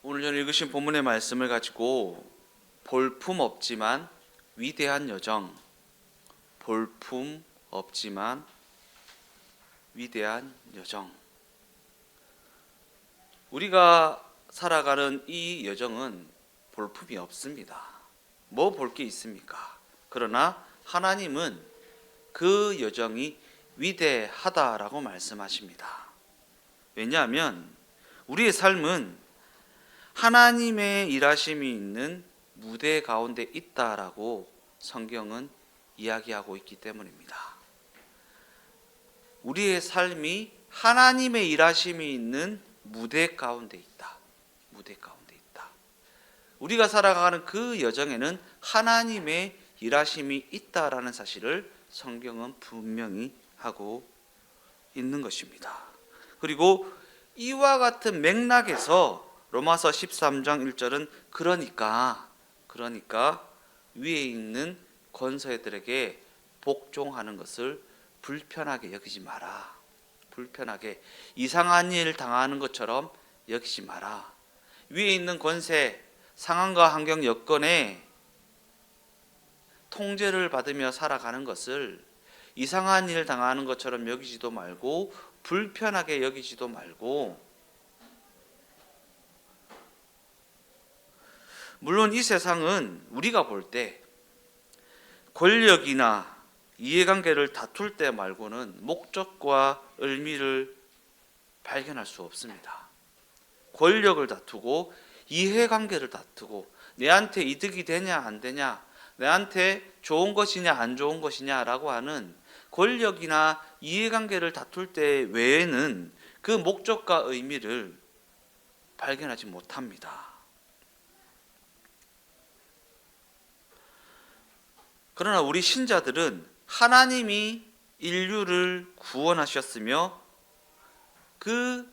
오늘 저는 읽으신 본문의 말씀을 가지고 볼품 없지만 위대한 여정, 볼품 없지만 위대한 여정. 우리가 살아가는 이 여정은 볼품이 없습니다. 뭐 볼 게 있습니까? 그러나 하나님은 그 여정이 위대하다라고 말씀하십니다. 왜냐하면 우리의 삶은 하나님의 일하심이 있는 무대 가운데 있다라고 성경은 이야기하고 있기 때문입니다. 우리의 삶이 하나님의 일하심이 있는 무대 가운데 있다. 무대 가운데 있다. 우리가 살아가는 그 여정에는 하나님의 일하심이 있다라는 사실을 성경은 분명히 하고 있는 것입니다. 그리고 이와 같은 맥락에서 로마서 13장 1절은 그러니까 위에 있는 권세들에게 복종하는 것을 불편하게 여기지 마라. 불편하게 이상한 일 당하는 것처럼 여기지 마라. 위에 있는 권세, 상황과 환경 여건에 통제를 받으며 살아가는 것을 이상한 일 당하는 것처럼 여기지도 말고 불편하게 여기지도 말고, 물론 이 세상은 우리가 볼 때 권력이나 이해관계를 다툴 때 말고는 목적과 의미를 발견할 수 없습니다. 권력을 다투고 이해관계를 다투고 내한테 이득이 되냐 안 되냐, 내한테 좋은 것이냐 안 좋은 것이냐라고 하는 권력이나 이해관계를 다툴 때 외에는 그 목적과 의미를 발견하지 못합니다. 그러나 우리 신자들은 하나님이 인류를 구원하셨으며 그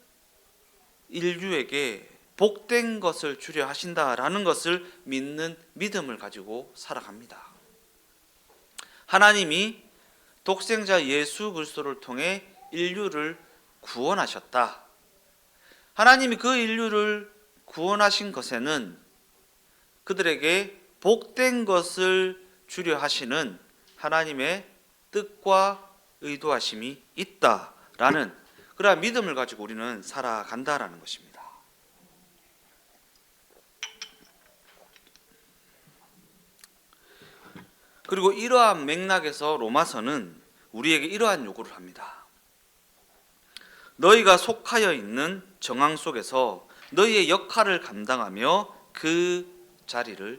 인류에게 복된 것을 주려 하신다라는 것을 믿는 믿음을 가지고 살아갑니다. 하나님이 독생자 예수 그리스도를 통해 인류를 구원하셨다. 하나님이 그 인류를 구원하신 것에는 그들에게 복된 것을 주려 하시는 하나님의 뜻과 의도하심이 있다라는 그러한 믿음을 가지고 우리는 살아간다라는 것입니다. 그리고 이러한 맥락에서 로마서는 우리에게 이러한 요구를 합니다. 너희가 속하여 있는 정황 속에서 너희의 역할을 감당하며 그 자리를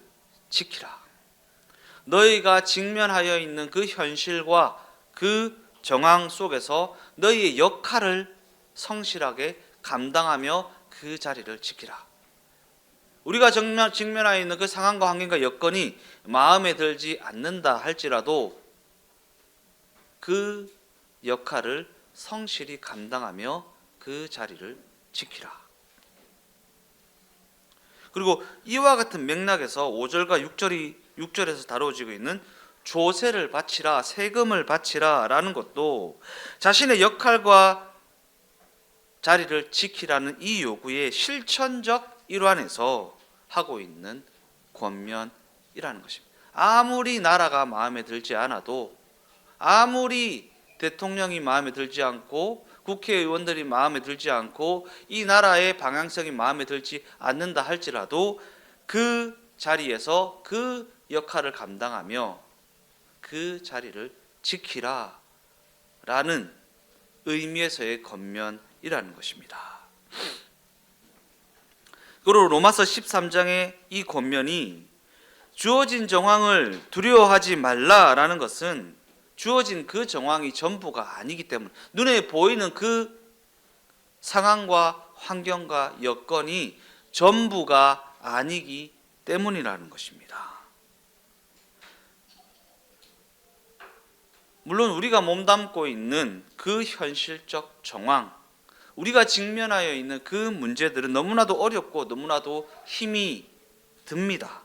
지키라. 너희가 직면하여 있는 그 현실과 그 정황 속에서 너희의 역할을 성실하게 감당하며 그 자리를 지키라. 우리가 직면하여 있는 그 상황과 환경과 여건이 마음에 들지 않는다 할지라도 그 역할을 성실히 감당하며 그 자리를 지키라. 그리고 이와 같은 맥락에서 5절과 6절에서 다루어지고 있는 조세를 바치라, 세금을 바치라 라는 것도 자신의 역할과 자리를 지키라는 이 요구의 실천적 일환에서 하고 있는 권면이라는 것입니다. 아무리 나라가 마음에 들지 않아도, 아무리 대통령이 마음에 들지 않고 국회의원들이 마음에 들지 않고 이 나라의 방향성이 마음에 들지 않는다 할지라도 그 자리에서 그 역할을 감당하며 그 자리를 지키라 라는 의미에서의 권면이라는 것입니다. 그리고 로마서 13장의 이 권면이 주어진 정황을 두려워하지 말라라는 것은 주어진 그 정황이 전부가 아니기 때문에, 눈에 보이는 그 상황과 환경과 여건이 전부가 아니기 때문이라는 것입니다. 물론 우리가 몸담고 있는 그 현실적 정황, 우리가 직면하여 있는 그 문제들은 너무나도 어렵고 너무나도 힘이 듭니다.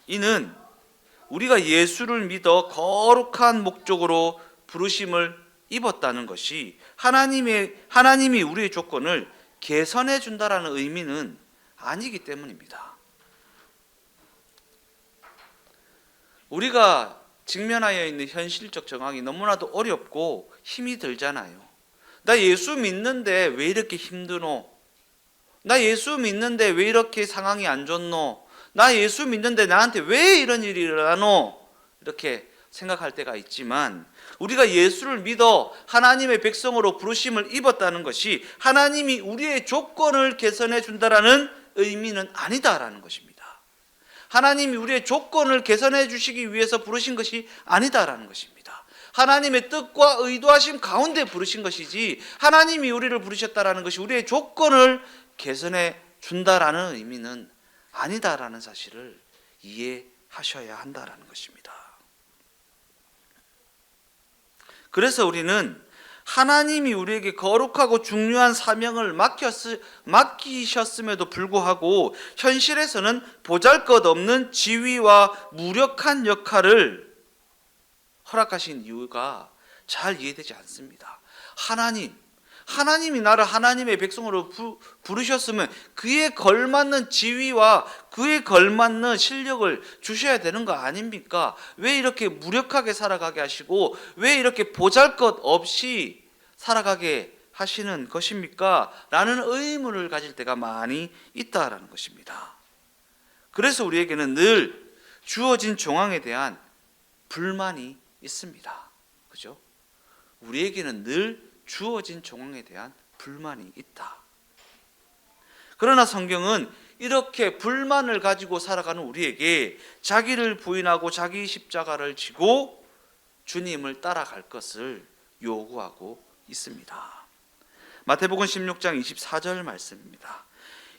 이는 우리가 예수를 믿어 거룩한 목적으로 부르심을 입었다는 것이 하나님이 우리의 조건을 개선해 준다라는 의미는 아니기 때문입니다. 우리가 직면하여 있는 현실적 정황이 너무나도 어렵고 힘이 들잖아요. 나 예수 믿는데 왜 이렇게 힘드노? 나 예수 믿는데 왜 이렇게 상황이 안 좋노? 나 예수 믿는데 나한테 왜 이런 일이 일어나노? 이렇게 생각할 때가 있지만, 우리가 예수를 믿어 하나님의 백성으로 부르심을 입었다는 것이 하나님이 우리의 조건을 개선해 준다라는 의미는 아니다라는 것입니다. 하나님이 우리의 조건을 개선해 주시기 위해서 부르신 것이 아니다라는 것입니다. 하나님의 뜻과 의도하심 가운데 부르신 것이지, 하나님이 우리를 부르셨다라는 것이 우리의 조건을 개선해 준다라는 의미는 아니다라는 사실을 이해하셔야 한다라는 것입니다. 그래서 우리는 하나님이 우리에게 거룩하고 중요한 사명을 맡기셨음에도 불구하고 현실에서는 보잘것없는 지위와 무력한 역할을 허락하신 이유가 잘 이해되지 않습니다. 하나님이 나를 하나님의 백성으로 부르셨으면 그에 걸맞는 지위와 그에 걸맞는 실력을 주셔야 되는 거 아닙니까? 왜 이렇게 무력하게 살아가게 하시고 왜 이렇게 보잘것없이 살아가게 하시는 것입니까? 라는 의문을 가질 때가 많이 있다라는 것입니다. 그래서 우리에게는 늘 주어진 정황에 대한 불만이 있습니다. 그죠? 우리에게는 늘 주어진 정황에 대한 불만이 있다. 그러나 성경은 이렇게 불만을 가지고 살아가는 우리에게 자기를 부인하고 자기 십자가를 지고 주님을 따라갈 것을 요구하고 있습니다. 마태복음 16장 24절 말씀입니다.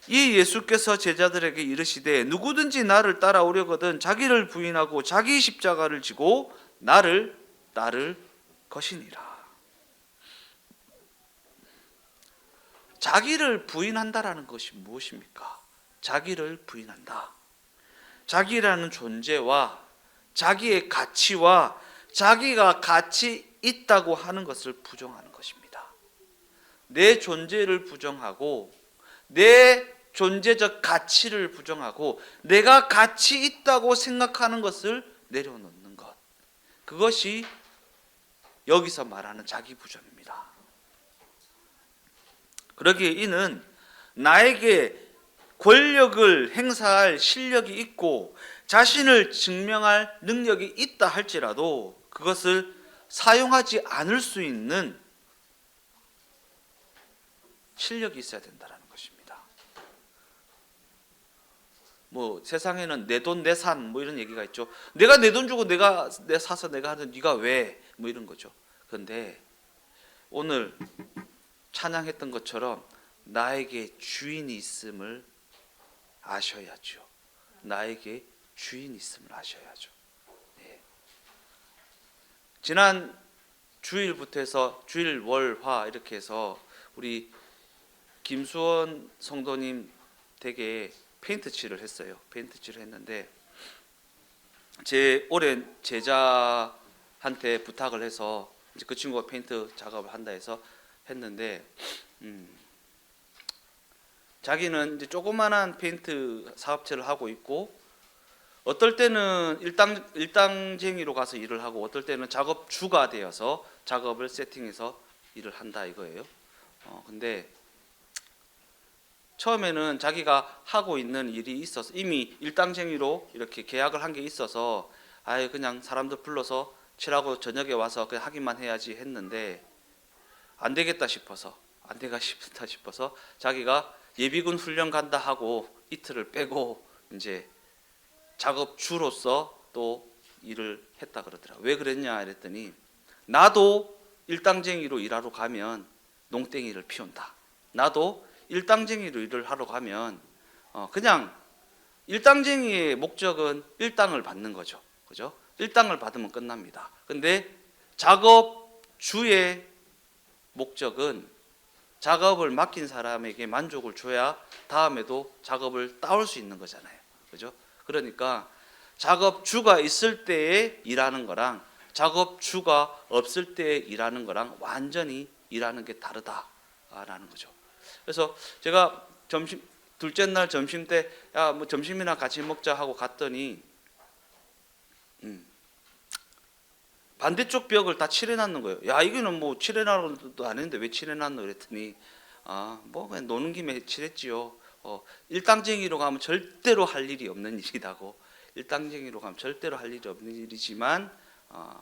이 예수께서 제자들에게 이르시되 누구든지 나를 따라오려거든 자기를 부인하고 자기 십자가를 지고 나를 따를 것이니라. 자기를 부인한다라는 것이 무엇입니까? 자기를 부인한다. 자기라는 존재와 자기의 가치와 자기가 가치 있다고 하는 것을 부정하는 것입니다. 내 존재를 부정하고 내 존재적 가치를 부정하고 내가 가치 있다고 생각하는 것을 내려놓는 것, 그것이 여기서 말하는 자기 부정입니다. 그러기에 이는 나에게 권력을 행사할 실력이 있고 자신을 증명할 능력이 있다 할지라도 그것을 사용하지 않을 수 있는 실력이 있어야 된다는 것입니다. 세상에는 내 돈 내 산 이런 얘기가 있죠. 내가 내 돈 주고 내가 사서 내가 하든 네가 왜 이런 거죠. 그런데 오늘 찬양했던 것처럼 나에게 주인이 있음을 아셔야죠. 나에게 주인이 있음을 아셔야죠. 네. 지난 주일부터 해서 주일, 월, 화 이렇게 해서 우리 김수원 성도님 댁에 페인트 칠을 했어요. 페인트 칠을 했는데 제 오랜 제자한테 부탁을 해서 이제 그 친구가 페인트 작업을 한다 해서 했는데 자기는 이제 조그만한 페인트 사업체를 하고 있고 어떨 때는 일당쟁이로 가서 일을 하고 어떨 때는 작업주가 되어서 작업을 세팅해서 일을 한다 이거예요. 근데 처음에는 자기가 하고 있는 일이 있어서 이미 일당쟁이로 이렇게 계약을 한 게 있어서 그냥 사람들 불러서 칠하고 저녁에 와서 그냥 하기만 해야지 했는데 안 되겠다 싶어서 자기가 예비군 훈련 간다 하고 이틀을 빼고 이제 작업주로서 또 일을 했다 그러더라고요. 왜 그랬냐 이랬더니 나도 일당쟁이로 일하러 가면 농땡이를 피운다. 나도 일당쟁이로 일을 하러 가면 그냥 일당쟁이의 목적은 일당을 받는 거죠. 그죠? 일당을 받으면 끝납니다. 근데 작업주의 목적은 작업을 맡긴 사람에게 만족을 줘야 다음에도 작업을 따올 수 있는 거잖아요. 그죠? 그러니까 작업주가 있을 때에 일하는 거랑 작업주가 없을 때에 일하는 거랑 완전히 일하는 게 다르다라는 거죠. 그래서 제가 둘째 날 점심 때 야, 뭐 점심이나 같이 먹자 하고 갔더니 반대쪽 벽을 다 칠해놨는 거예요. 야, 이거는 뭐 칠해놔도 안 했는데 왜 칠해놨노 그랬더니 뭐 그냥 노는 김에 칠했지요. 일당쟁이로 가면 절대로 할 일이 없는 일이라고. 일당쟁이로 가면 절대로 할 일이 없는 일이지만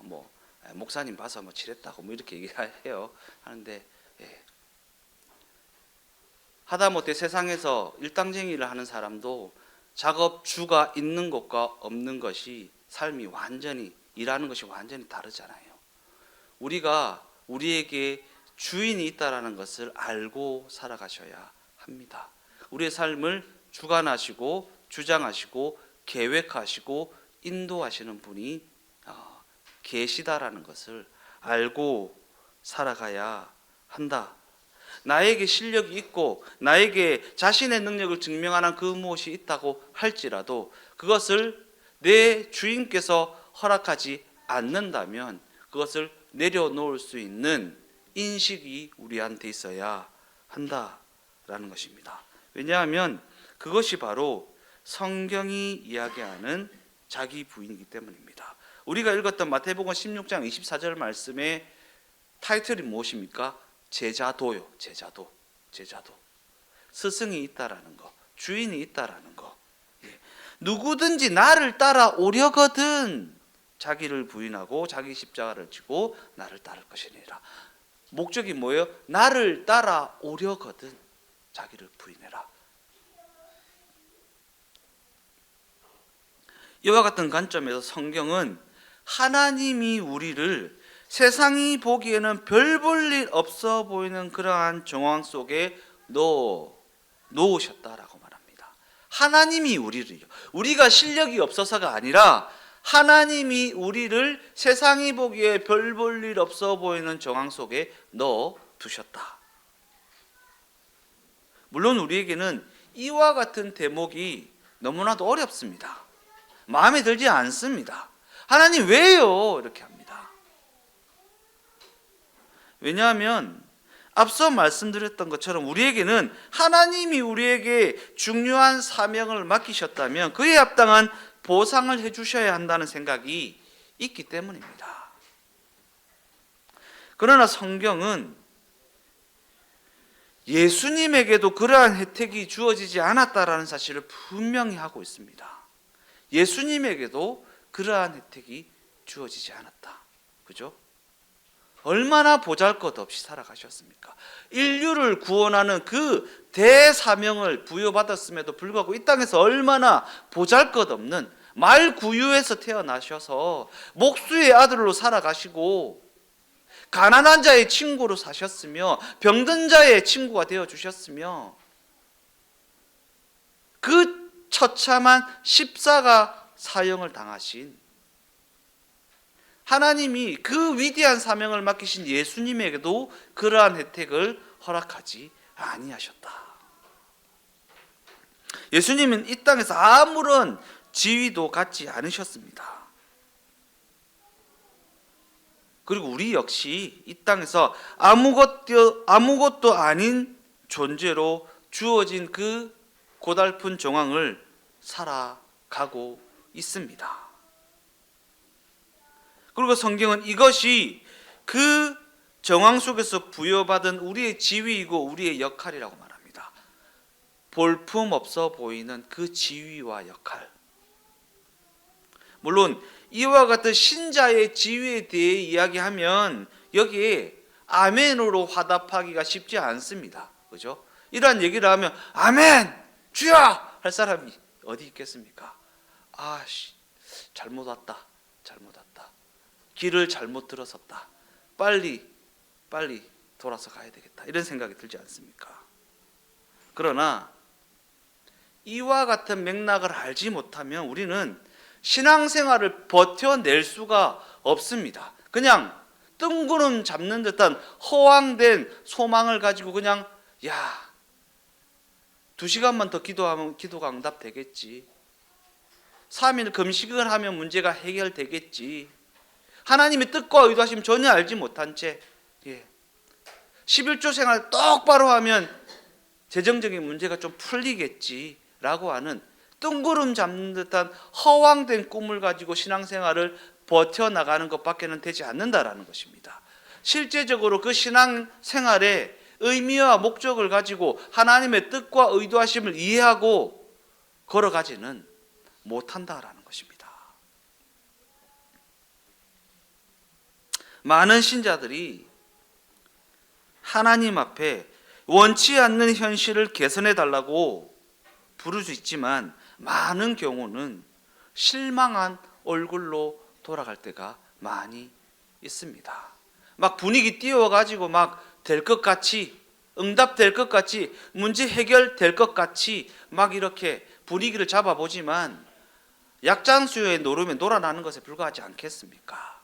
뭐 목사님 봐서 뭐 칠했다고 뭐 이렇게 얘기해요. 하는데 하다못해 세상에서 일당쟁이를 하는 사람도 작업주가 있는 것과 없는 것이 삶이 완전히 일하는 것이 완전히 다르잖아요. 우리가 우리에게 주인이 있다라는 것을 알고 살아가셔야 합니다. 우리의 삶을 주관하시고 주장하시고 계획하시고 인도하시는 분이 계시다라는 것을 알고 살아가야 한다. 나에게 실력이 있고 나에게 자신의 능력을 증명하는 그 무엇이 있다고 할지라도 그것을 내 주인께서 허락하지 않는다면 그것을 내려놓을 수 있는 인식이 우리한테 있어야 한다라는 것입니다. 왜냐하면 그것이 바로 성경이 이야기하는 자기 부인이기 때문입니다. 우리가 읽었던 마태복음 16장 24절 말씀의 타이틀이 무엇입니까? 제자도요. 제자도. 스승이 있다라는 거, 주인이 있다라는 거. 누구든지 나를 따라오려거든 자기를 부인하고 자기 십자가를 지고 나를 따를 것이니라. 목적이 뭐예요? 나를 따라오려거든 자기를 부인해라. 이와 같은 관점에서 성경은 하나님이 우리를 세상이 보기에는 별 볼 일 없어 보이는 그러한 정황 속에 놓으셨다라고 말합니다. 하나님이 우리를요. 우리가 실력이 없어서가 아니라 하나님이 우리를 세상이 보기에 별 볼 일 없어 보이는 정황 속에 넣어두셨다. 물론 우리에게는 이와 같은 대목이 너무나도 어렵습니다. 마음에 들지 않습니다. 하나님 왜요? 이렇게 합니다. 왜냐하면 앞서 말씀드렸던 것처럼 우리에게는 하나님이 우리에게 중요한 사명을 맡기셨다면 그에 합당한 보상을 해주셔야 한다는 생각이 있기 때문입니다. 그러나 성경은 예수님에게도 그러한 혜택이 주어지지 않았다라는 사실을 분명히 하고 있습니다. 예수님에게도 그러한 혜택이 주어지지 않았다. 그죠? 얼마나 보잘것없이 살아가셨습니까? 인류를 구원하는 그 대사명을 부여받았음에도 불구하고 이 땅에서 얼마나 보잘것없는 말구유에서 태어나셔서 목수의 아들로 살아가시고 가난한 자의 친구로 사셨으며 병든 자의 친구가 되어주셨으며 그 처참한 십자가 사형을 당하신 하나님이 그 위대한 사명을 맡기신 예수님에게도 그러한 혜택을 허락하지 아니하셨다. 예수님은 이 땅에서 아무런 지위도 갖지 않으셨습니다. 그리고 우리 역시 이 땅에서 아무것도 아닌 존재로 주어진 그 고달픈 정황을 살아가고 있습니다. 그리고 성경은 이것이 그 정황 속에서 부여받은 우리의 지위이고 우리의 역할이라고 말합니다. 볼품없어 보이는 그 지위와 역할. 물론 이와 같은 신자의 지위에 대해 이야기하면 여기에 아멘으로 화답하기가 쉽지 않습니다. 그죠? 이러한 얘기를 하면 아멘! 주여! 할 사람이 어디 있겠습니까? 잘못 왔다. 길을 잘못 들어섰다. 빨리 돌아서 가야 되겠다. 이런 생각이 들지 않습니까? 그러나 이와 같은 맥락을 알지 못하면 우리는 신앙생활을 버텨낼 수가 없습니다. 그냥 뜬구름 잡는 듯한 허황된 소망을 가지고 그냥 2시간만 더 기도하면 기도가 응답되겠지. 3일 금식을 하면 문제가 해결되겠지. 하나님의 뜻과 의도하심 전혀 알지 못한 채 11조 생활 똑바로 하면 재정적인 문제가 좀 풀리겠지라고 하는 뜬구름 잡는 듯한 허황된 꿈을 가지고 신앙생활을 버텨나가는 것밖에는 되지 않는다라는 것입니다. 실제적으로 그 신앙생활에 의미와 목적을 가지고 하나님의 뜻과 의도하심을 이해하고 걸어가지는 못한다라는 것입니다. 많은 신자들이 하나님 앞에 원치 않는 현실을 개선해 달라고 부를 수 있지만 많은 경우는 실망한 얼굴로 돌아갈 때가 많이 있습니다. 막 분위기 띄워가지고 막 될 것 같이, 응답될 것 같이, 문제 해결될 것 같이 막 이렇게 분위기를 잡아보지만 약장수요에 노르면 놀아나는 것에 불과하지 않겠습니까?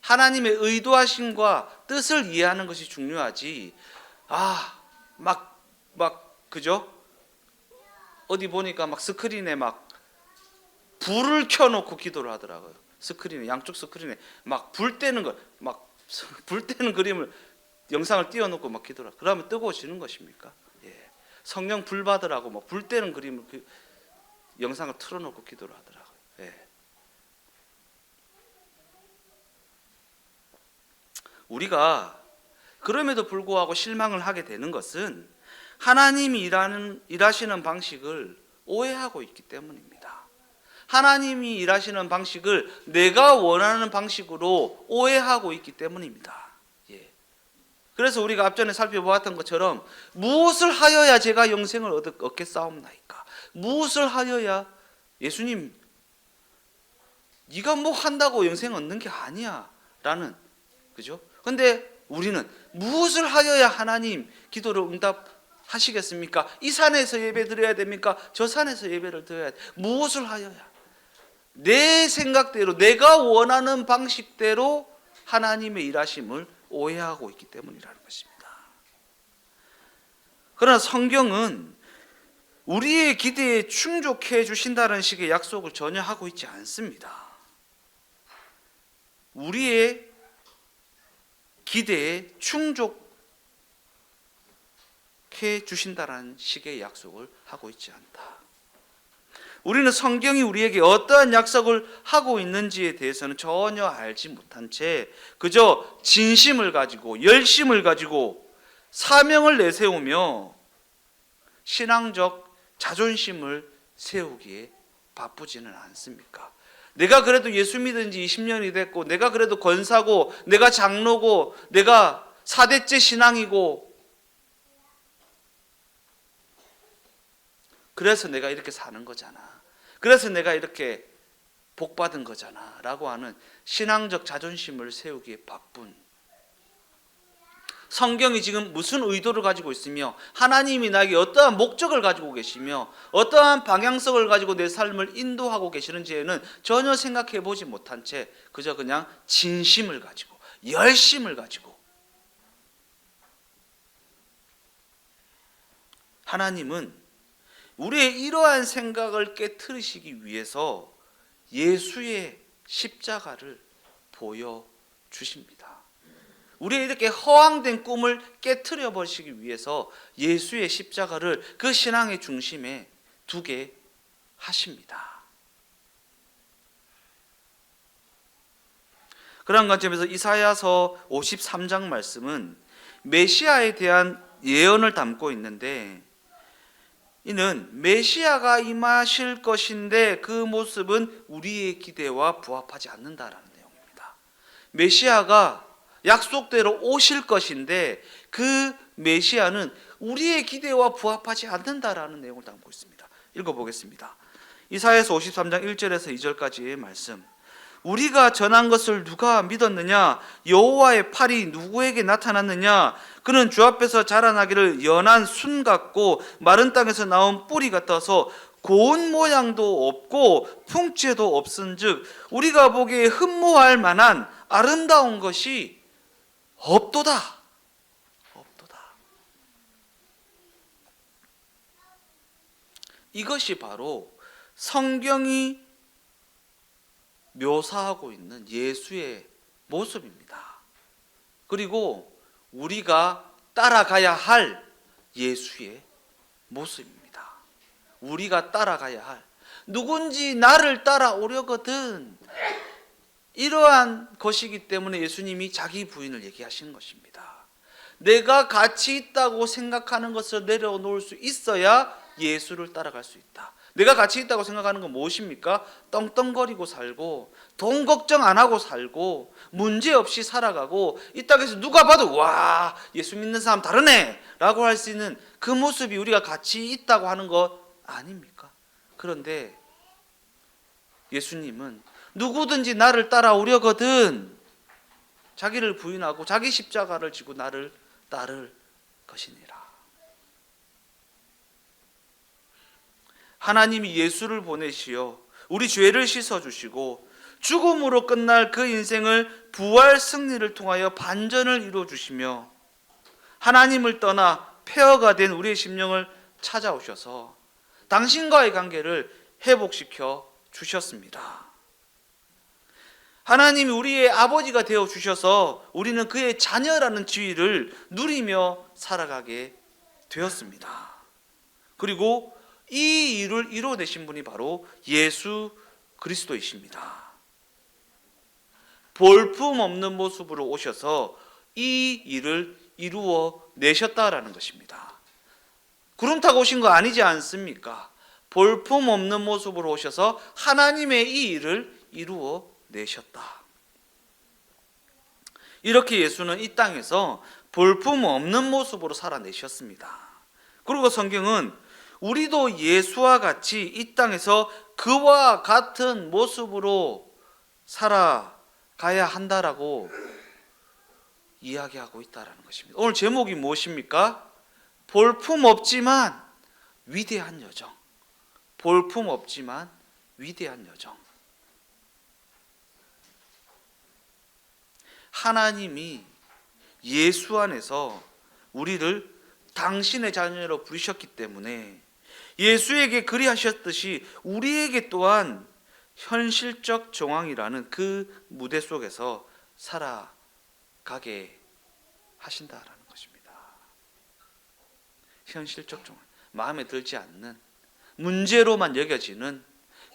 하나님의 의도하심과 뜻을 이해하는 것이 중요하지. 그죠? 어디 보니까 막 스크린에 막 불을 켜놓고 기도를 하더라고요. 스크린에, 양쪽 스크린에 막 불 때는 거, 막 불 때는 그림을, 영상을 띄워놓고 막 기도를. 그러면 뜨거워지는 것입니까? 예. 성령 불 받으라고 막 불 때는 그림을, 영상을 틀어놓고 기도를 하더라고요. 예. 우리가 그럼에도 불구하고 실망을 하게 되는 것은 하나님이 일하시는 방식을 오해하고 있기 때문입니다. 하나님이 일하시는 방식을 내가 원하는 방식으로 오해하고 있기 때문입니다. 예. 그래서 우리가 앞전에 살펴보았던 것처럼 무엇을 하여야 제가 영생을 얻겠사옵나이까? 무엇을 하여야? 예수님, 네가 뭐 한다고 영생 얻는 게 아니야 라는, 그죠? 근데 우리는 무엇을 하여야 하나님 기도를 응답하시겠습니까? 이 산에서 예배 드려야 됩니까? 저 산에서 예배를 드려야 돼. 무엇을 하여야? 내 생각대로, 내가 원하는 방식대로 하나님의 일하심을 오해하고 있기 때문이라는 것입니다. 그러나 성경은 우리의 기대에 충족해 주신다는 식의 약속을 전혀 하고 있지 않습니다. 우리의 기대에 충족해 주신다는 식의 약속을 하고 있지 않다. 우리는 성경이 우리에게 어떠한 약속을 하고 있는지에 대해서는 전혀 알지 못한 채 그저 진심을 가지고 열심을 가지고 사명을 내세우며 신앙적 자존심을 세우기에 바쁘지는 않습니까? 내가 그래도 예수 믿은 지 20년이 됐고, 내가 그래도 권사고, 내가 장로고, 내가 4대째 신앙이고, 그래서 내가 이렇게 사는 거잖아. 그래서 내가 이렇게 복 받은 거잖아 라고 하는 신앙적 자존심을 세우기에 바쁜, 성경이 지금 무슨 의도를 가지고 있으며 하나님이 나에게 어떠한 목적을 가지고 계시며 어떠한 방향성을 가지고 내 삶을 인도하고 계시는지에는 전혀 생각해 보지 못한 채 그저 그냥 진심을 가지고 열심을 가지고, 하나님은 우리의 이러한 생각을 깨트리시기 위해서 예수의 십자가를 보여주십니다. 우리의 이렇게 허황된 꿈을 깨트려 버리시기 위해서 예수의 십자가를 그 신앙의 중심에 두게 하십니다. 그런 관점에서 이사야서 53장 말씀은 메시아에 대한 예언을 담고 있는데, 이는 메시아가 임하실 것인데 그 모습은 우리의 기대와 부합하지 않는다라는 내용입니다. 메시아가 약속대로 오실 것인데 그 메시아는 우리의 기대와 부합하지 않는다라는 내용을 담고 있습니다. 읽어보겠습니다. 이사야서 53장 1절에서 2절까지의 말씀. 우리가 전한 것을 누가 믿었느냐? 여호와의 팔이 누구에게 나타났느냐? 그는 주 앞에서 자라나기를 연한 순 같고 마른 땅에서 나온 뿌리 같아서 고운 모양도 없고 풍채도 없은즉 우리가 보기에 흠모할 만한 아름다운 것이 없도다. 이것이 바로 성경이 묘사하고 있는 예수의 모습입니다. 그리고 우리가 따라가야 할 예수의 모습입니다. 우리가 따라가야 할, 누군지 나를 따라오려거든, 이러한 것이기 때문에 예수님이 자기 부인을 얘기하시는 것입니다. 내가 가치 있다고 생각하는 것을 내려놓을 수 있어야 예수를 따라갈 수 있다. 내가 가치 있다고 생각하는 건 무엇입니까? 떵떵거리고 살고 돈 걱정 안 하고 살고 문제 없이 살아가고 이 땅에서 누가 봐도 와, 예수 믿는 사람 다르네 라고 할 수 있는 그 모습이 우리가 가치 있다고 하는 것 아닙니까? 그런데 예수님은 누구든지 나를 따라오려거든 자기를 부인하고 자기 십자가를 지고 나를 따를 것이니라. 하나님이 예수를 보내시어 우리 죄를 씻어주시고 죽음으로 끝날 그 인생을 부활 승리를 통하여 반전을 이루어주시며 하나님을 떠나 폐허가 된 우리의 심령을 찾아오셔서 당신과의 관계를 회복시켜 주셨습니다. 하나님이 우리의 아버지가 되어 주셔서 우리는 그의 자녀라는 지위를 누리며 살아가게 되었습니다. 그리고 이 일을 이루어내신 분이 바로 예수 그리스도이십니다. 볼품없는 모습으로 오셔서 이 일을 이루어 내셨다라는 것입니다. 구름 타고 오신 거 아니지 않습니까? 볼품없는 모습으로 오셔서 하나님의 이 일을 이루어 내셨다. 이렇게 예수는 이 땅에서 볼품없는 모습으로 살아내셨습니다. 그리고 성경은 우리도 예수와 같이 이 땅에서 그와 같은 모습으로 살아가야 한다라고 이야기하고 있다는 것입니다. 오늘 제목이 무엇입니까? 볼품없지만 위대한 여정. 볼품없지만 위대한 여정. 하나님이 예수 안에서 우리를 당신의 자녀로 부르셨기 때문에 예수에게 그리하셨듯이 우리에게 또한 현실적 정황이라는 그 무대 속에서 살아가게 하신다라는 것입니다. 현실적 정황, 마음에 들지 않는 문제로만 여겨지는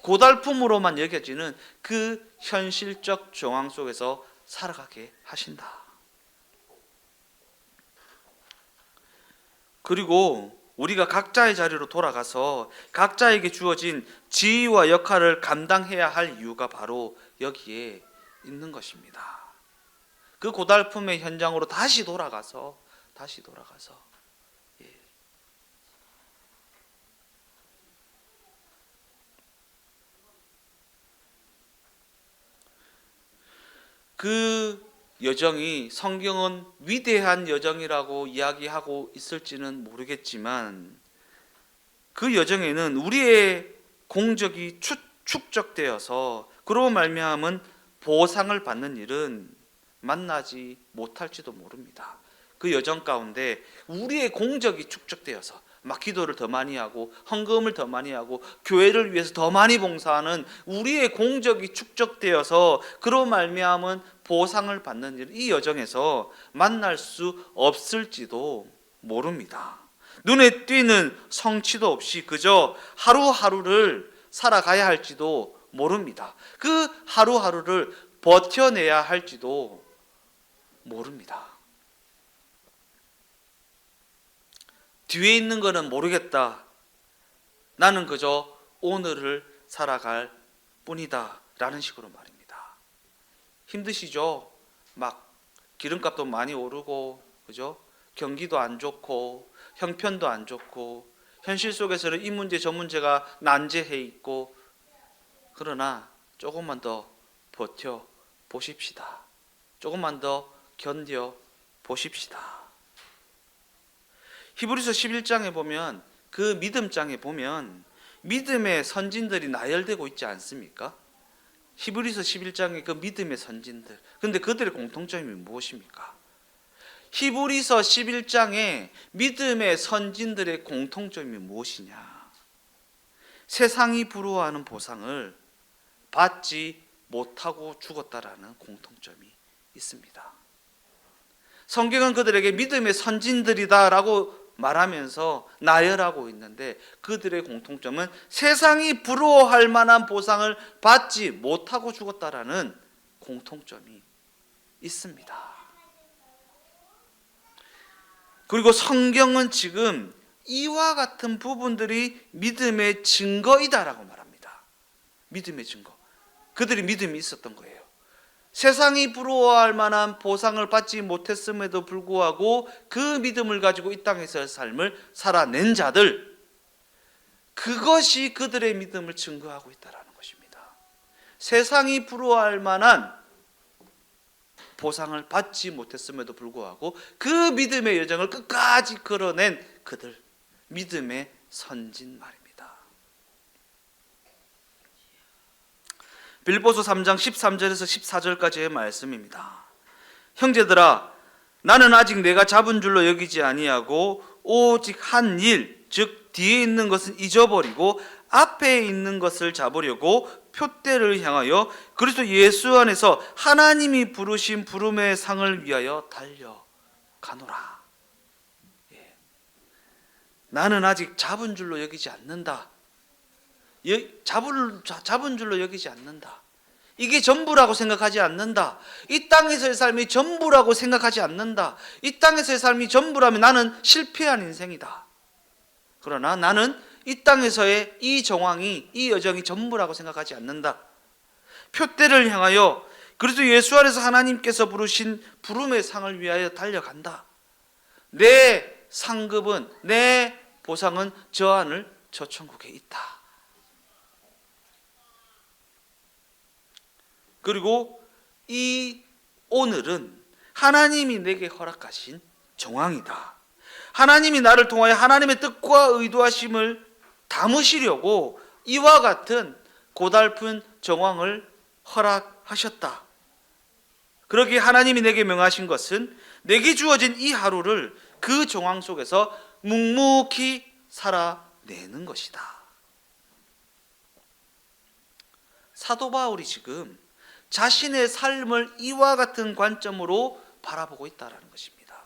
고달픔으로만 여겨지는 그 현실적 정황 속에서 살아가게 하신다. 그리고 우리가 각자의 자리로 돌아가서 각자에게 주어진 지위와 역할을 감당해야 할 이유가 바로 여기에 있는 것입니다. 그 고달픔의 현장으로 다시 돌아가서 그 여정이 성경은 위대한 여정이라고 이야기하고 있을지는 모르겠지만 그 여정에는 우리의 공적이 축적되어서 그로 말미암은 보상을 받는 일은 만나지 못할지도 모릅니다. 그 여정 가운데 우리의 공적이 축적되어서 막 기도를 더 많이 하고 헌금을 더 많이 하고 교회를 위해서 더 많이 봉사하는 우리의 공적이 축적되어서 그로 말미암은 보상을 받는 일, 이 여정에서 만날 수 없을지도 모릅니다. 눈에 띄는 성취도 없이 그저 하루하루를 살아가야 할지도 모릅니다. 그 하루하루를 버텨내야 할지도 모릅니다. 뒤에 있는 거는 모르겠다. 나는 그저 오늘을 살아갈 뿐이다. 라는 식으로 말입니다. 힘드시죠? 막 기름값도 많이 오르고, 그죠? 경기도 안 좋고, 형편도 안 좋고, 현실 속에서는 이 문제 저 문제가 난제해 있고, 그러나 조금만 더 버텨 보십시다. 조금만 더 견뎌 보십시다. 히브리서 11장에 보면 그 믿음장에 보면 믿음의 선진들이 나열되고 있지 않습니까? 히브리서 11장의 그 믿음의 선진들. 근데 그들의 공통점이 무엇입니까? 히브리서 11장의 믿음의 선진들의 공통점이 무엇이냐? 세상이 부러워하는 보상을 받지 못하고 죽었다라는 공통점이 있습니다. 성경은 그들에게 믿음의 선진들이다라고 말하면서 나열하고 있는데, 그들의 공통점은 세상이 부러워할 만한 보상을 받지 못하고 죽었다라는 공통점이 있습니다. 그리고 성경은 지금 이와 같은 부분들이 믿음의 증거이다라고 말합니다. 믿음의 증거. 그들이 믿음이 있었던 거예요. 세상이 부러워할 만한 보상을 받지 못했음에도 불구하고 그 믿음을 가지고 이 땅에서의 삶을 살아낸 자들, 그것이 그들의 믿음을 증거하고 있다는 것입니다. 세상이 부러워할 만한 보상을 받지 못했음에도 불구하고 그 믿음의 여정을 끝까지 걸어낸 그들, 믿음의 선진 말입니다. 빌보서 3장 13절에서 14절까지의 말씀입니다. 형제들아, 나는 아직 내가 잡은 줄로 여기지 아니하고 오직 한 일, 즉 뒤에 있는 것은 잊어버리고 앞에 있는 것을 잡으려고 표대를 향하여 그리스도 예수 안에서 하나님이 부르신 부름의 상을 위하여 달려가노라. 나는 아직 잡은 줄로 여기지 않는다. 잡은 줄로 여기지 않는다. 이게 전부라고 생각하지 않는다. 이 땅에서의 삶이 전부라고 생각하지 않는다. 이 땅에서의 삶이 전부라면 나는 실패한 인생이다. 그러나 나는 이 땅에서의 이 정황이, 이 여정이 전부라고 생각하지 않는다. 표대를 향하여 그리스도 예수 안에서 하나님께서 부르신 부름의 상을 위하여 달려간다. 내 상급은, 내 보상은 저 하늘 저 천국에 있다. 그리고 이 오늘은 하나님이 내게 허락하신 정황이다. 하나님이 나를 통하여 하나님의 뜻과 의도하심을 담으시려고 이와 같은 고달픈 정황을 허락하셨다. 그러기에 하나님이 내게 명하신 것은 내게 주어진 이 하루를 그 정황 속에서 묵묵히 살아내는 것이다. 사도 바울이 지금 자신의 삶을 이와 같은 관점으로 바라보고 있다는 것입니다.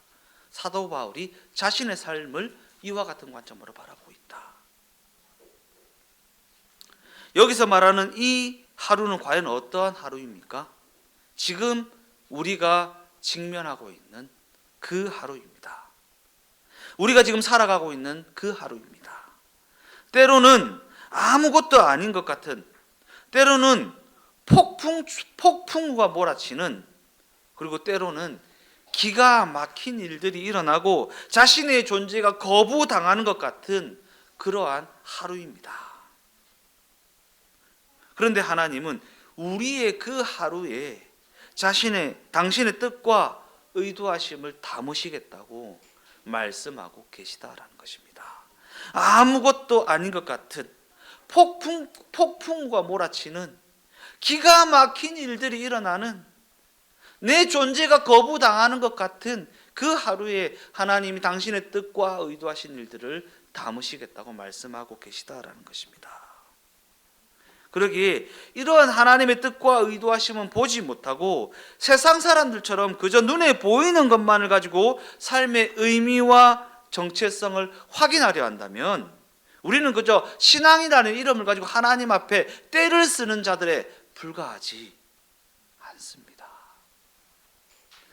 사도 바울이 자신의 삶을 이와 같은 관점으로 바라보고 있다. 여기서 말하는 이 하루는 과연 어떠한 하루입니까? 지금 우리가 직면하고 있는 그 하루입니다. 우리가 지금 살아가고 있는 그 하루입니다. 때로는 아무것도 아닌 것 같은, 때로는 폭풍과 몰아치는, 그리고 때로는 기가 막힌 일들이 일어나고 자신의 존재가 거부당하는 것 같은 그러한 하루입니다. 그런데 하나님은 우리의 그 하루에 당신의 뜻과 의도하심을 담으시겠다고 말씀하고 계시다라는 것입니다. 아무것도 아닌 것 같은 폭풍과 몰아치는 기가 막힌 일들이 일어나는, 내 존재가 거부당하는 것 같은 그 하루에 하나님이 당신의 뜻과 의도하신 일들을 담으시겠다고 말씀하고 계시다라는 것입니다. 그러기에 이러한 하나님의 뜻과 의도하심은 보지 못하고 세상 사람들처럼 그저 눈에 보이는 것만을 가지고 삶의 의미와 정체성을 확인하려 한다면 우리는 그저 신앙이라는 이름을 가지고 하나님 앞에 떼를 쓰는 자들에 불과하지 않습니다.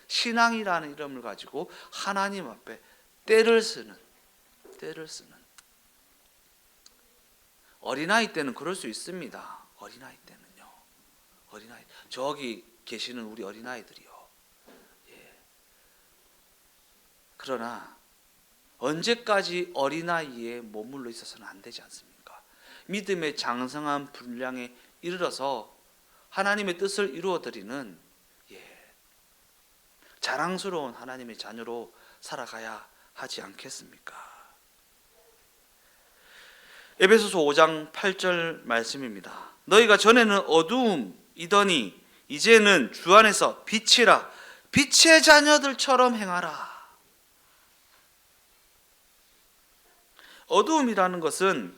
신앙이라는 이름을 가지고 하나님 앞에 떼를 쓰는 어린아이 때는 그럴 수 있습니다. 어린아이 때는요. 저기 계시는 우리 어린아이들이요. 그러나 언제까지 어린아이에 머물러 있어서는 안 되지 않습니까? 믿음의 장성한 분량에 이르러서 하나님의 뜻을 이루어드리는 자랑스러운 하나님의 자녀로 살아가야 하지 않겠습니까? 에베소서 5장 8절 말씀입니다. 너희가 전에는 어두움이더니 이제는 주 안에서 빛이라, 빛의 자녀들처럼 행하라. 어두움이라는 것은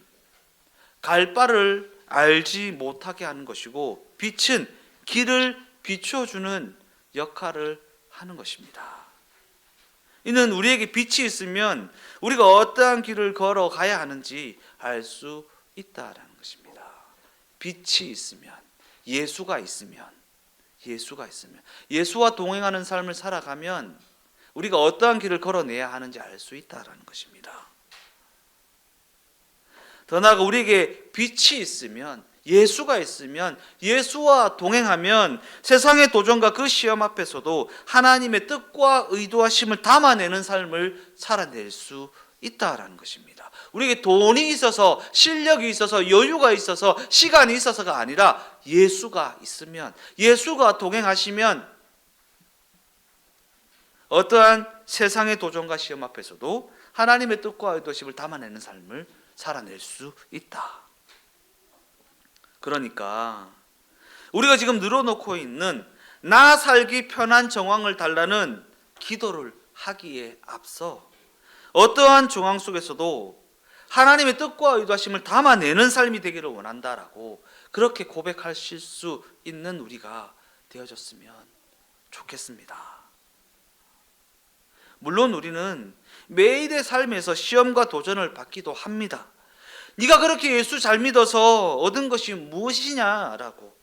갈 바를 알지 못하게 하는 것이고, 빛은 길을 비춰주는 역할을 하는 것입니다. 이는 우리에게 빛이 있으면 우리가 어떠한 길을 걸어가야 하는지 알 수 있다라는 것입니다. 빛이 있으면, 예수가 있으면, 예수와 동행하는 삶을 살아가면 우리가 어떠한 길을 걸어내야 하는지 알 수 있다라는 것입니다. 더 나아가 우리에게 빛이 있으면, 예수가 있으면, 예수와 동행하면 세상의 도전과 그 시험 앞에서도 하나님의 뜻과 의도하심을 담아내는 삶을 살아낼 수 있다라는 것입니다. 우리에게 돈이 있어서, 실력이 있어서, 여유가 있어서, 시간이 있어서가 아니라 예수가 있으면, 예수가 동행하시면 어떠한 세상의 도전과 시험 앞에서도 하나님의 뜻과 의도심을 담아내는 삶을 살아낼 수 있다. 그러니까 우리가 지금 늘어놓고 있는 나 살기 편한 정황을 달라는 기도를 하기에 앞서 어떠한 정황 속에서도 하나님의 뜻과 의도하심을 담아내는 삶이 되기를 원한다라고 그렇게 고백하실 수 있는 우리가 되어졌으면 좋겠습니다. 물론 우리는 매일의 삶에서 시험과 도전을 받기도 합니다. 네가 그렇게 예수 잘 믿어서 얻은 것이 무엇이냐라고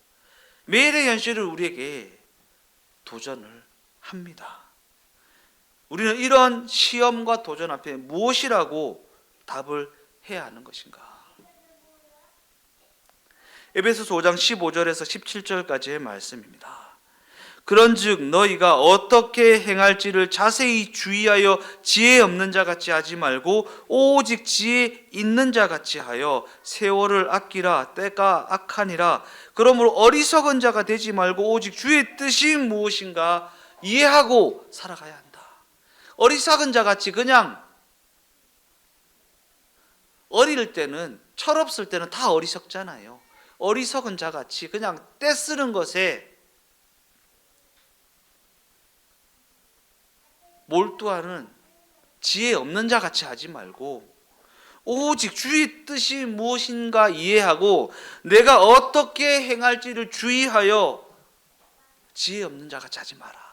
매일의 현실을 우리에게 도전을 합니다. 우리는 이런 시험과 도전 앞에 무엇이라고 답을 해야 하는 것인가? 에베소서 5장 15절에서 17절까지의 말씀입니다. 그런즉 너희가 어떻게 행할지를 자세히 주의하여 지혜 없는 자 같이 하지 말고 오직 지혜 있는 자 같이 하여 세월을 아끼라. 때가 악하니라. 그러므로 어리석은 자가 되지 말고 오직 주의 뜻이 무엇인가 이해하고 살아가야 한다. 어리석은 자 같이 그냥 어릴 때는, 철없을 때는 다 어리석잖아요. 어리석은 자 같이 그냥 때 쓰는 것에 몰두하는 지혜 없는 자 같이 하지 말고 오직 주의 뜻이 무엇인가 이해하고 내가 어떻게 행할지를 주의하여 지혜 없는 자 같이 하지 마라.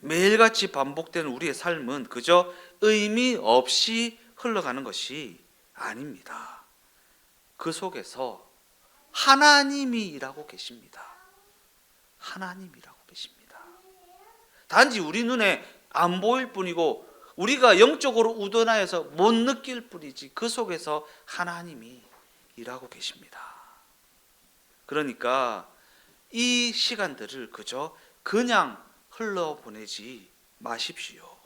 매일같이 반복되는 우리의 삶은 그저 의미 없이 흘러가는 것이 아닙니다. 그 속에서 하나님이 일하고 계십니다. 하나님이라고 계십니다. 단지 우리 눈에 안 보일 뿐이고 우리가 영적으로 우둔하여서 못 느낄 뿐이지 그 속에서 하나님이 일하고 계십니다. 그러니까 이 시간들을 그저 그냥 흘러보내지 마십시오.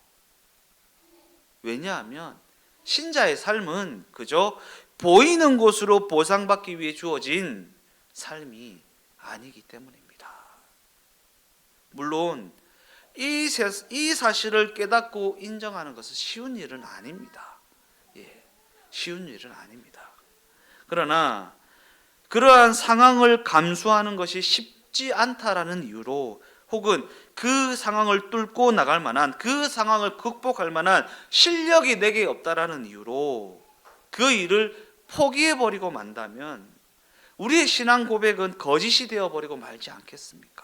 왜냐하면 신자의 삶은 그저 보이는 곳으로 보상받기 위해 주어진 삶이 아니기 때문입니다. 물론 이 사실을 깨닫고 인정하는 것은 쉬운 일은 아닙니다. 쉬운 일은 아닙니다. 그러나 그러한 상황을 감수하는 것이 쉽지 않다라는 이유로 혹은 그 상황을 뚫고 나갈 만한, 그 상황을 극복할 만한 실력이 내게 없다라는 이유로 그 일을 포기해버리고 만다면 우리의 신앙 고백은 거짓이 되어버리고 말지 않겠습니까?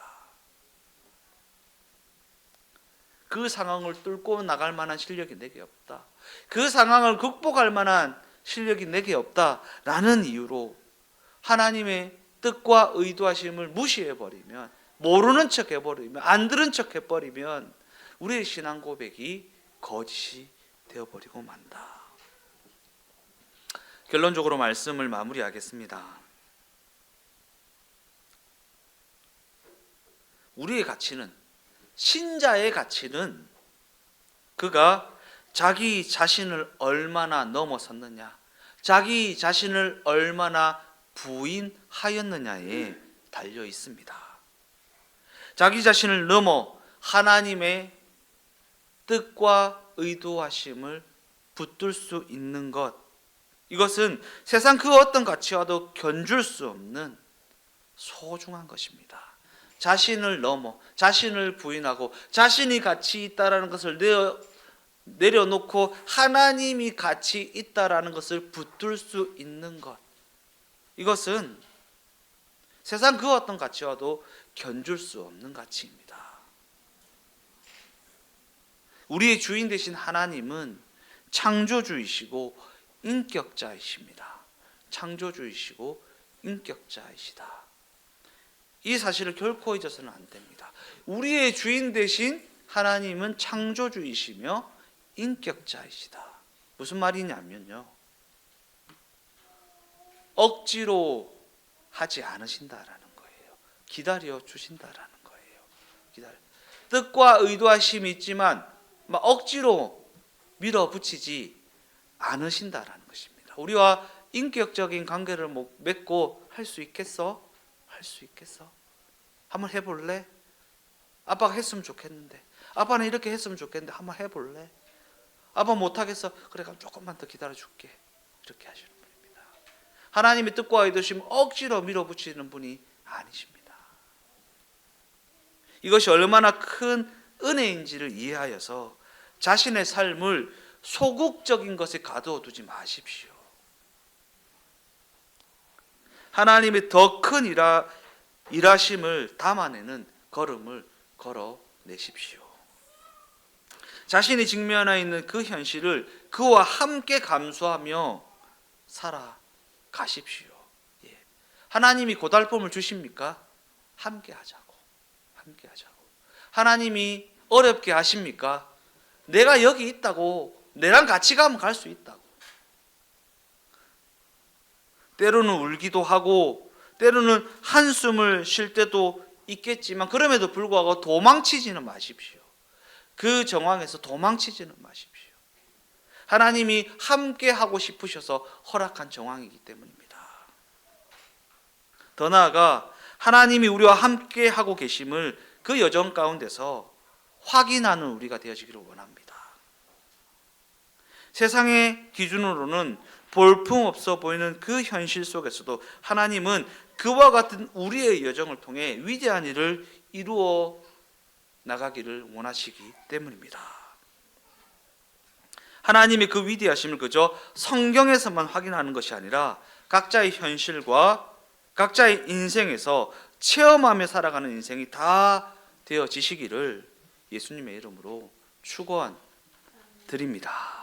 그 상황을 뚫고 나갈 만한 실력이 내게 없다. 그 상황을 극복할 만한 실력이 내게 없다라는 이유로 하나님의 뜻과 의도하심을 무시해버리면, 모르는 척 해버리면, 안 들은 척 해버리면 우리의 신앙 고백이 거짓이 되어버리고 만다. 결론적으로 말씀을 마무리하겠습니다. 우리의 가치는, 신자의 가치는 그가 자기 자신을 얼마나 넘어섰느냐, 자기 자신을 얼마나 부인하였느냐에 달려 있습니다. 자기 자신을 넘어 하나님의 뜻과 의도하심을 붙들 수 있는 것, 이것은 세상 그 어떤 가치와도 견줄 수 없는 소중한 것입니다. 자신을 넘어, 자신을 부인하고 자신이 가치 있다라는 것을 내려놓고 하나님이 가치 있다라는 것을 붙들 수 있는 것, 이것은 세상 그 어떤 가치와도 견줄 수 없는 가치입니다. 우리의 주인 되신 하나님은 창조주이시고 인격자이십니다. 창조주이시고 인격자이시다. 이 사실을 결코 잊어서는 안 됩니다. 우리의 주인 되신 하나님은 창조주이시며 인격자이시다. 무슨 말이냐면요, 억지로 하지 않으신다라는 거예요. 기다려 주신다라는 거예요. 뜻과 의도하심이 있지만 막 억지로 밀어붙이지 않으신다라는 것입니다. 우리와 인격적인 관계를 맺고 할 수 있겠어? 할 수 있겠어? 한번 해볼래? 아빠가 했으면 좋겠는데, 아빠는 이렇게 했으면 좋겠는데 한번 해볼래? 아빠 못하겠어? 그래, 그럼 조금만 더 기다려줄게. 이렇게 하시는 분입니다. 하나님의 뜻과 의도심 억지로 밀어붙이는 분이 아니십니다. 이것이 얼마나 큰 은혜인지를 이해하여서 자신의 삶을 소극적인 것에 가두어두지 마십시오. 하나님의 더 큰 일하심을 담아내는 걸음을 걸어내십시오. 자신이 직면해 있는 그 현실을 그와 함께 감수하며 살아가십시오. 하나님이 고달픔을 주십니까? 함께 하자고. 하나님이 어렵게 하십니까? 내가 여기 있다고, 내랑 같이 가면 갈 수 있다고. 때로는 울기도 하고 때로는 한숨을 쉴 때도 있겠지만 그럼에도 불구하고 도망치지는 마십시오. 그 정황에서 도망치지는 마십시오. 하나님이 함께 하고 싶으셔서 허락한 정황이기 때문입니다. 더 나아가 하나님이 우리와 함께 하고 계심을 그 여정 가운데서 확인하는 우리가 되어지기를 원합니다. 세상의 기준으로는 볼품없어 보이는 그 현실 속에서도 하나님은 그와 같은 우리의 여정을 통해 위대한 일을 이루어 나가기를 원하시기 때문입니다. 하나님의 그 위대하심을 그저 성경에서만 확인하는 것이 아니라 각자의 현실과 각자의 인생에서 체험하며 살아가는 인생이 다 되어지시기를 예수님의 이름으로 축원드립니다.